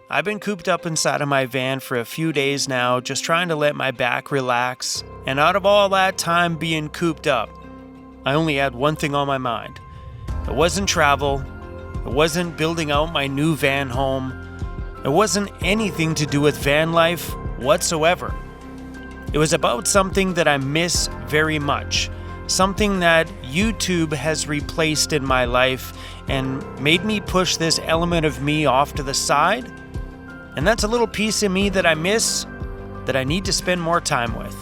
I've been cooped up inside of my van for a few days now, just trying to let my back relax, and out of all that time being cooped up, I only had one thing on my mind. It wasn't travel, it wasn't building out my new van home, it wasn't anything to do with van life whatsoever. It was about something that I miss very much, something that YouTube has replaced in my life and made me push this element of me off to the side. And that's a little piece of me that I miss, that I need to spend more time with.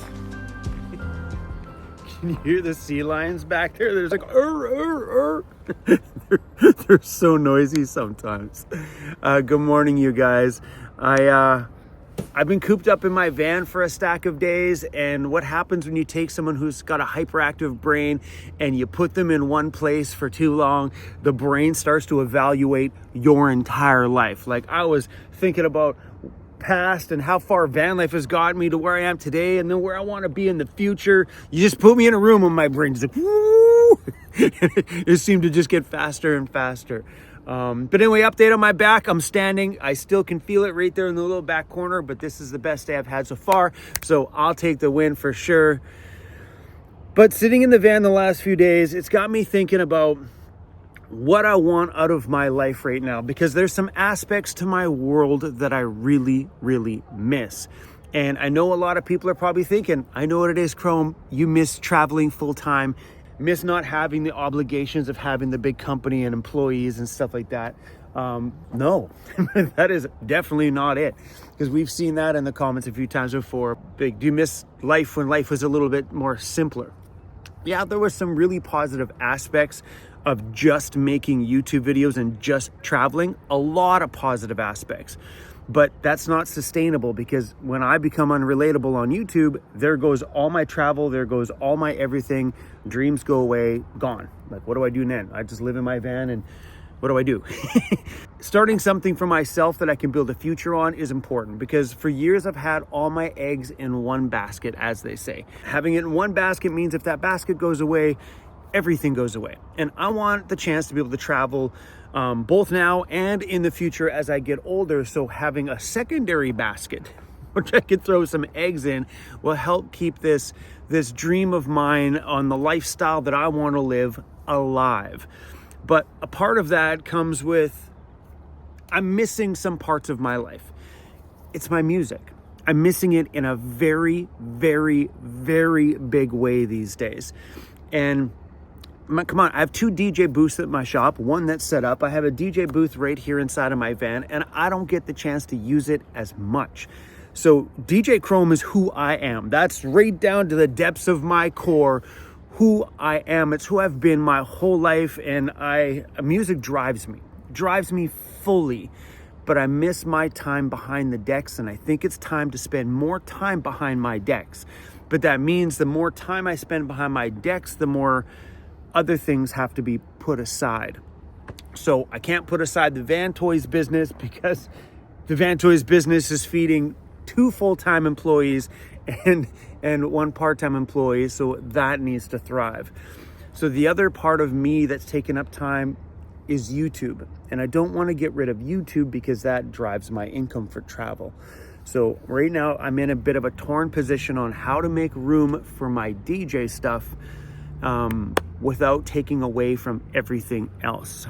Can you hear the sea lions back there? They're like, they're so noisy sometimes. Good morning, you guys. I've been cooped up in my van for a stack of days, and what happens when you take someone who's got a hyperactive brain and you put them in one place for too long, the brain starts to evaluate your entire life. Like, I was thinking about past and how far van life has gotten me to where I am today and then where I want to be in the future. You just put me in a room and my brain's like, woo! It seemed to just get faster and faster. But anyway, update on my back. I'm standing. I still can feel it right there in the little back corner, but this is the best day I've had so far. So I'll take the win for sure. But sitting in the van the last few days, it's got me thinking about what I want out of my life right now, because there's some aspects to my world that I really, really miss. And I know a lot of people are probably thinking, I know what it is, Chrome. You miss traveling full time, miss not having the obligations of having the big company and employees and stuff like that. No, that is definitely not it, because we've seen that in the comments a few times before. Do you miss life when life was a little bit more simpler? Yeah, there were some really positive aspects of just making YouTube videos and just traveling, a lot of positive aspects. But that's not sustainable, because when I become unrelatable on YouTube, there goes all my travel, there goes all my everything, dreams go away, gone. Like, what do I do then? I just live in my van, and what do I do? Starting something for myself that I can build a future on is important, because for years I've had all my eggs in one basket, as they say. Having it in one basket means if that basket goes away, everything goes away. And I want the chance to be able to travel both now and in the future as I get older. So having a secondary basket, which I could throw some eggs in, will help keep this dream of mine on the lifestyle that I want to live alive. But a part of that comes with, I'm missing some parts of my life. It's my music. I'm missing it in a very, very, very big way these days. And come on, I have 2 DJ booths at my shop, one that's set up. I have a DJ booth right here inside of my van, and I don't get the chance to use it as much. So DJ Chrome is who I am. That's right down to the depths of my core, who I am. It's who I've been my whole life, and music drives me fully. But I miss my time behind the decks, and I think it's time to spend more time behind my decks. But that means the more time I spend behind my decks, the more other things have to be put aside. So I can't put aside the Van Toys business, because the Van Toys business is feeding 2 full-time employees and 1 part-time employee. So that needs to thrive. So the other part of me that's taken up time is YouTube. And I don't want to get rid of YouTube, because that drives my income for travel. So right now I'm in a bit of a torn position on how to make room for my DJ stuff without taking away from everything else.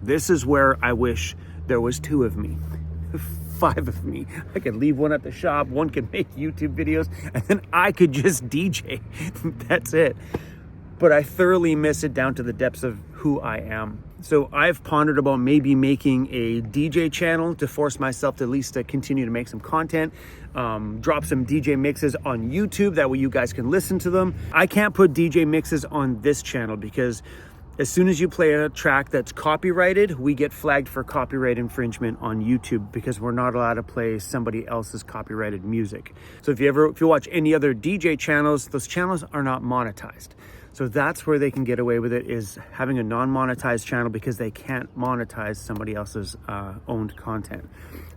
This is where I wish there was 2 of me, 5 of me. I could leave one at the shop, one could make YouTube videos, and then I could just DJ. That's it. But I thoroughly miss it down to the depths of who I am. So I've pondered about maybe making a DJ channel to force myself to at least continue to make some content, drop some DJ mixes on YouTube. That way you guys can listen to them. I can't put DJ mixes on this channel, because as soon as you play a track that's copyrighted, we get flagged for copyright infringement on YouTube, because we're not allowed to play somebody else's copyrighted music. So if you watch any other DJ channels, those channels are not monetized. So that's where they can get away with it, is having a non-monetized channel, because they can't monetize somebody else's owned content.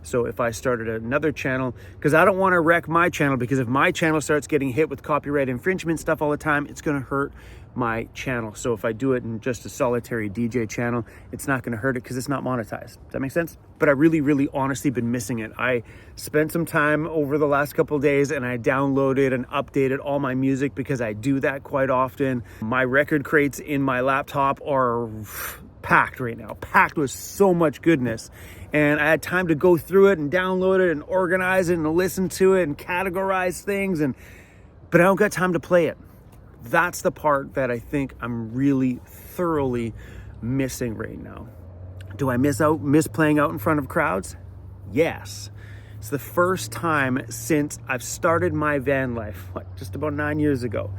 So if I started another channel, because I don't want to wreck my channel, because if my channel starts getting hit with copyright infringement stuff all the time, it's going to hurt my channel. So if I do it in just a solitary DJ channel, it's not going to hurt it because it's not monetized. Does that make sense? But I really honestly been missing it. I spent some time over the last couple of days and I downloaded and updated all my music because I do that quite often. My record crates in my laptop are packed right now, packed with so much goodness. And I had time to go through it and download it and organize it and listen to it and categorize things, but I don't got time to play it. That's the part that I think I'm really thoroughly missing right now. Do I miss playing out in front of crowds? Yes. It's the first time since I've started my van life, just about 9 years ago,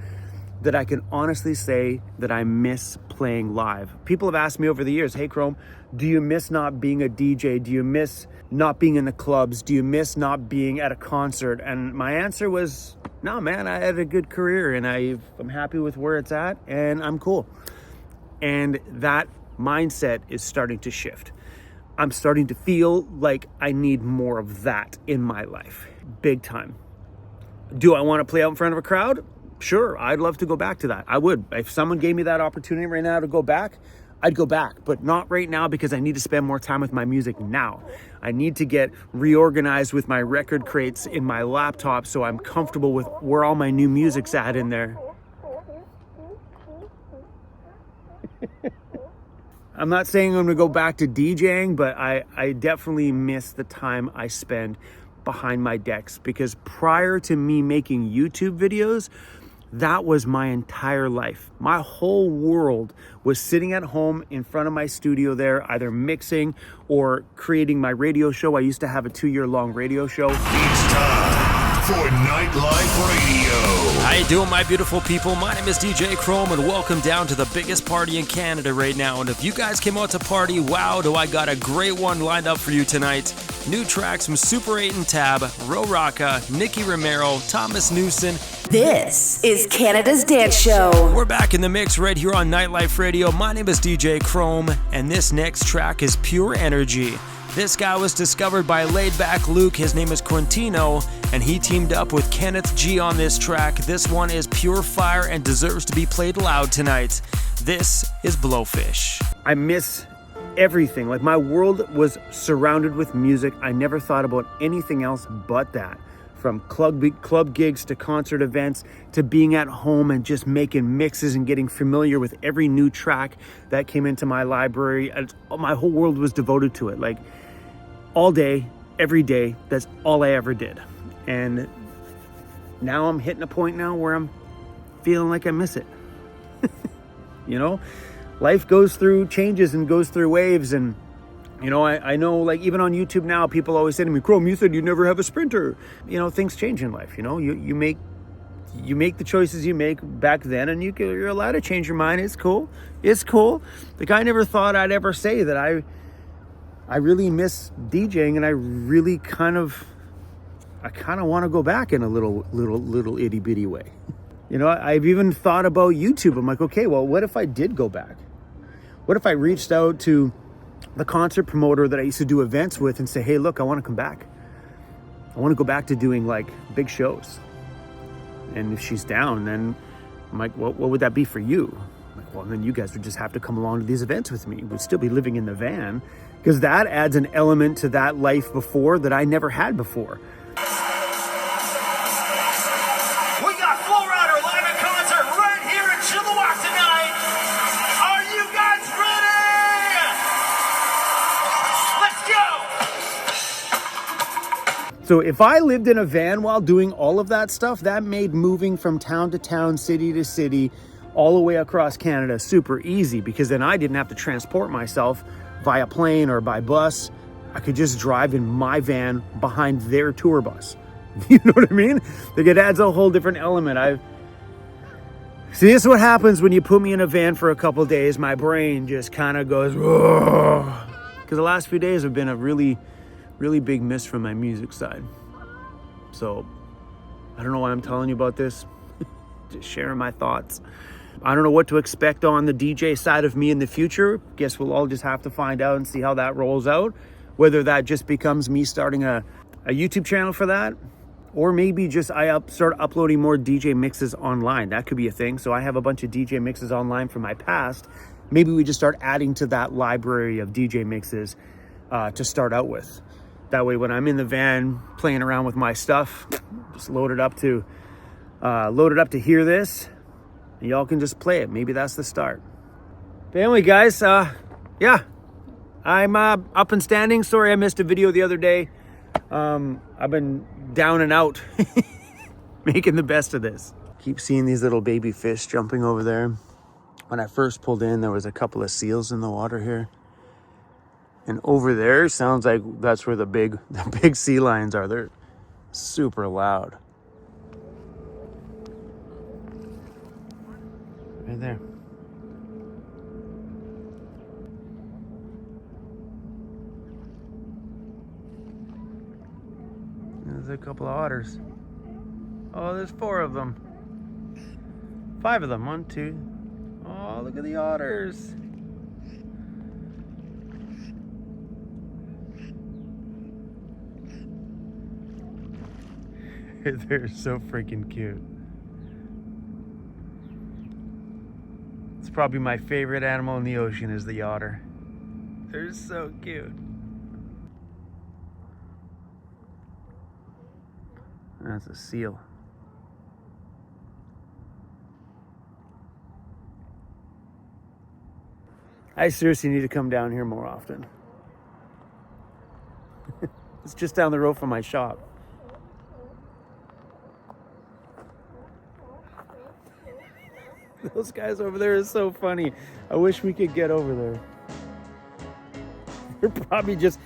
that I can honestly say that I miss playing live. People have asked me over the years, hey Chrome, do you miss not being a DJ? Do you miss not being in the clubs? Do you miss not being at a concert? And my answer was, no, man, I had a good career and I'm happy with where it's at and I'm cool. And that mindset is starting to shift. I'm starting to feel like I need more of that in my life, big time. Do I want to play out in front of a crowd? Sure, I'd love to go back to that. I would. If someone gave me that opportunity right now to go back, I'd go back, but not right now because I need to spend more time with my music now. I need to get reorganized with my record crates in my laptop so I'm comfortable with where all my new music's at in there. I'm not saying I'm gonna go back to DJing, but I definitely miss the time I spend behind my decks, because prior to me making YouTube videos, that was my entire life. My whole world was sitting at home in front of my studio there, either mixing or creating my radio show. I used to have a 2-year-long radio show. It's time for Nightlife Radio. How you doing, my beautiful people? My name is DJ Chrome, and welcome down to the biggest party in Canada right now. And if you guys came out to party, wow, do I got a great one lined up for you tonight. New tracks from Super 8 and Tab, Ro Rocca, Nicky Romero, Thomas Newson. This is Canada's Dance Show. We're back in the mix right here on Nightlife Radio. My name is DJ Chrome, and this next track is Pure Energy. This guy was discovered by Laid Back Luke. His name is Quintino, and he teamed up with Kenneth G on this track. This one is pure fire and deserves to be played loud tonight. This is Blowfish. I miss everything. Like, my world was surrounded with music. I never thought about anything else but that. From club gigs to concert events to being at home and just making mixes and getting familiar with every new track that came into my library. My whole world was devoted to it. Like, all day, every day, that's all I ever did. And now I'm hitting a point now where I'm feeling like I miss it. You know, life goes through changes and goes through waves. And, you know, I know, like, even on YouTube now, people always say to me, Chrome, you said you never have a sprinter. You know, things change in life. You know, you make the choices you make back then, and you're allowed to change your mind. It's cool. It's cool. Like, I never thought I'd ever say that I really miss DJing, and I really kind of want to go back in a little itty bitty way. You know, I've even thought about YouTube. I'm like, okay, well, what if I did go back? What if I reached out to the concert promoter that I used to do events with and say, hey, look, I want to come back. I want to go back to doing, like, big shows. And if she's down, then I'm like, what would that be for you? I'm like, well, then you guys would just have to come along to these events with me. We'd still be living in the van, because that adds an element to that life before that I never had before. We got Full Rider live in concert right here in Chilliwack tonight. Are you guys ready? Let's go. So if I lived in a van while doing all of that stuff, that made moving from town to town, city to city, all the way across Canada super easy, because then I didn't have to transport myself via plane or by bus. I could just drive in my van behind their tour bus. You know what I mean? Like, it adds a whole different element. See, this is what happens when you put me in a van for a couple of days. My brain just kind of goes, because the last few days have been a really big miss from my music side. So I don't know why I'm telling you about this. Just sharing my thoughts. I don't know what to expect on the DJ side of me in the future. Guess we'll all just have to find out and see how that rolls out. Whether that just becomes me starting a YouTube channel for that, Or maybe just start uploading more DJ mixes online. That could be a thing. So I have a bunch of DJ mixes online from my past. Maybe we just start adding to that library of DJ mixes to start out with. That way when I'm in the van playing around with my stuff, just load it up to hear this, and y'all can just play it. Maybe that's the start. But anyway, guys, yeah, I'm up and standing. Sorry I missed a video the other day. I've been down and out making the best of this. Keep seeing these little baby fish jumping over there. When I first pulled in, there was a couple of seals in the water here. And over there, sounds like that's where the big sea lions are. They're super loud. Right there. There's a couple of otters. Oh, there's 4 of them. 5 of them. 1, 2. Oh, look at the otters. They're so freaking cute. It's probably my favorite animal in the ocean is the otter. They're so cute. That's a seal. I seriously need to come down here more often. It's just down the road from my shop. Those guys over there are so funny. I wish we could get over there. They're probably just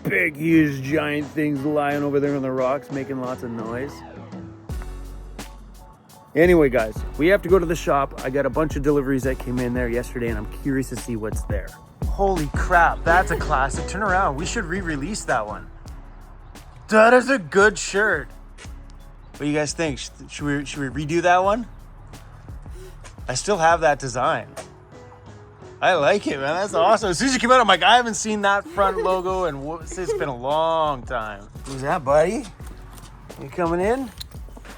big, huge, giant things lying over there on the rocks, making lots of noise. Anyway, guys, we have to go to the shop. I got a bunch of deliveries that came in there yesterday, and I'm curious to see what's there. Holy crap, that's a classic. Turn around. We should re-release that one. That is a good shirt. What do you guys think? Should we redo that one? I still have that design. I like it, man. That's awesome. As soon as you came out, I'm like, I haven't seen that front logo and it's been a long time. Who's that, buddy? You coming in?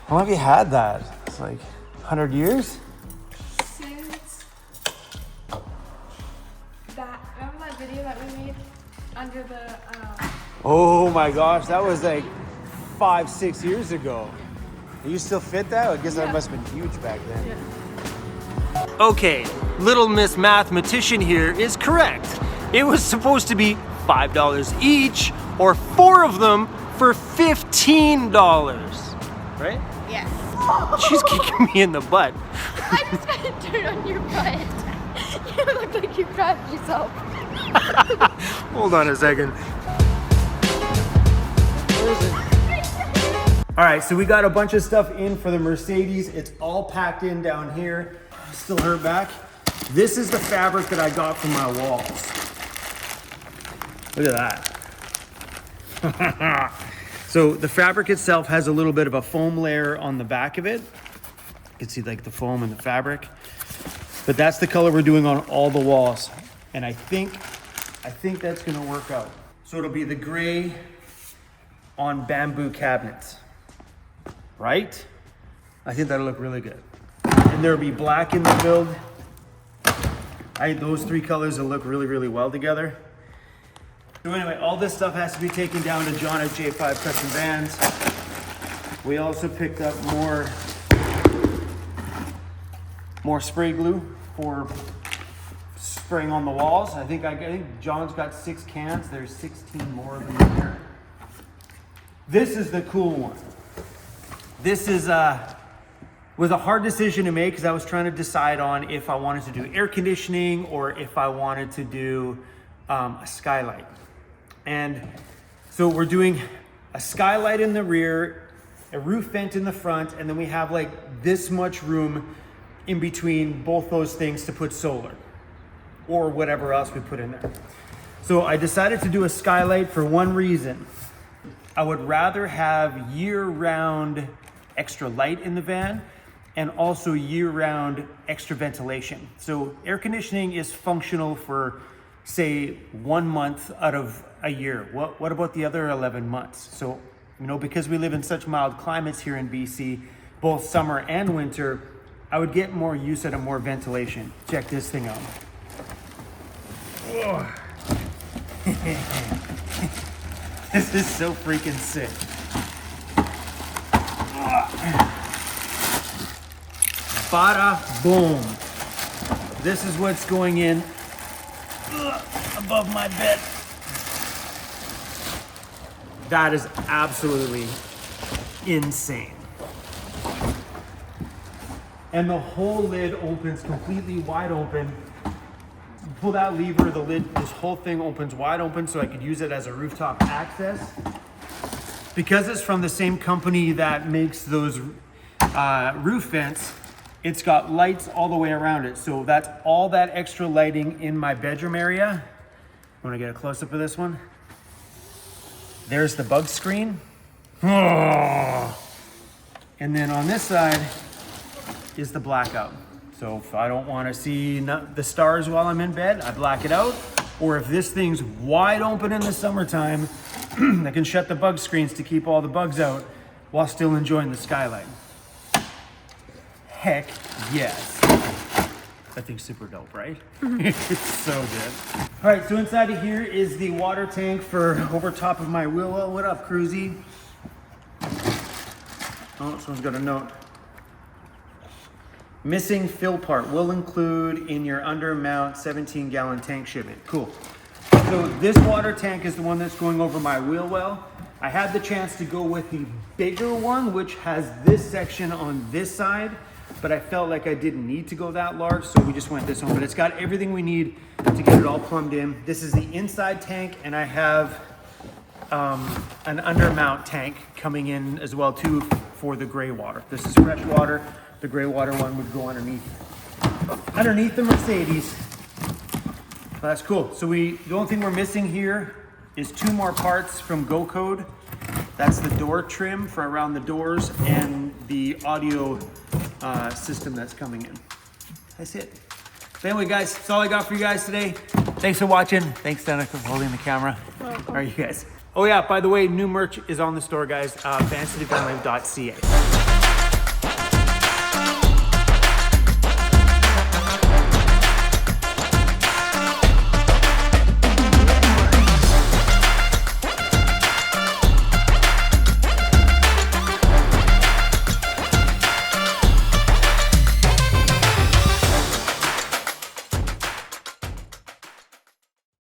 How long have you had that? It's like 100 years? Since that, remember that video that we made under the, Oh my gosh, that was like 5-6 years ago. Do you still fit that? I guess that must have been huge back then. Yeah. Okay, Little Miss Mathematician here is correct. It was supposed to be $5 each, or 4 of them for $15. Right? Yeah. She's kicking me in the butt. I just got dirt on your butt. You look like you crapped yourself. Hold on a second. All right, so we got a bunch of stuff in for the Mercedes. It's all packed in down here. Still hurt back. This is the fabric that I got from my walls. Look at that. So the fabric itself has a little bit of a foam layer on the back of it. You can see like the foam and the fabric. But that's the color we're doing on all the walls. And I think that's gonna work out. So it'll be the gray on bamboo cabinets, right? I think that'll look really good. And there'll be black in the build. Those 3 colors will look really, really well together. So anyway, all this stuff has to be taken down to John at J5 Custom Vans. We also picked up more spray glue for spraying on the walls. I think John's got 6 cans. There's 16 more of them in there. This is the cool one. This is was a hard decision to make because I was trying to decide on if I wanted to do air conditioning or if I wanted to do a skylight. And so we're doing a skylight in the rear, a roof vent in the front, and then we have like this much room in between both those things to put solar or whatever else we put in there. So I decided to do a skylight for one reason. I would rather have year-round extra light in the van and also year-round extra ventilation. So air conditioning is functional for, say, 1 month out of a year. What about the other 11 months? So You know, because we live in such mild climates here in BC, both summer and winter, I would get more use out of more ventilation. Check this thing out. Oh. This is so freaking sick. Bada boom. This is what's going in above my bed. That is absolutely insane. And the whole lid opens completely wide open. You pull that lever, the lid, this whole thing opens wide open so I could use it as a rooftop access. Because it's from the same company that makes those roof vents, it's got lights all the way around it. So that's all that extra lighting in my bedroom area. Want to get a close up of this one? There's the bug screen. And then on this side is the blackout. So if I don't want to see the stars while I'm in bed, I black it out. Or if this thing's wide open in the summertime, I can shut the bug screens to keep all the bugs out while still enjoying the skylight. Heck yes. That thing's super dope, right? It's so good. All right, so inside of here is the water tank for over top of my wheel well. What up, Cruzy? Oh, someone's got a note. Missing fill part will include in your undermount 17-gallon tank shipment. Cool. So this water tank is the one that's going over my wheel well. I had the chance to go with the bigger one, which has this section on this side, but I felt like I didn't need to go that large, so we just went this one. But it's got everything we need to get it all plumbed in. This is the inside tank, and I have an undermount tank coming in as well too for the gray water. This is fresh water. The gray water one would go underneath the Mercedes. That's cool. So the only thing we're missing here is 2 more parts from Go Code. That's the door trim for around the doors and the audio system that's coming in. That's it. So anyway, guys, that's all I got for you guys today. Thanks for watching. Thanks, Dana, for holding the camera. All right, you guys. Oh yeah, by the way, new merch is on the store, guys. VancityVanlife.ca.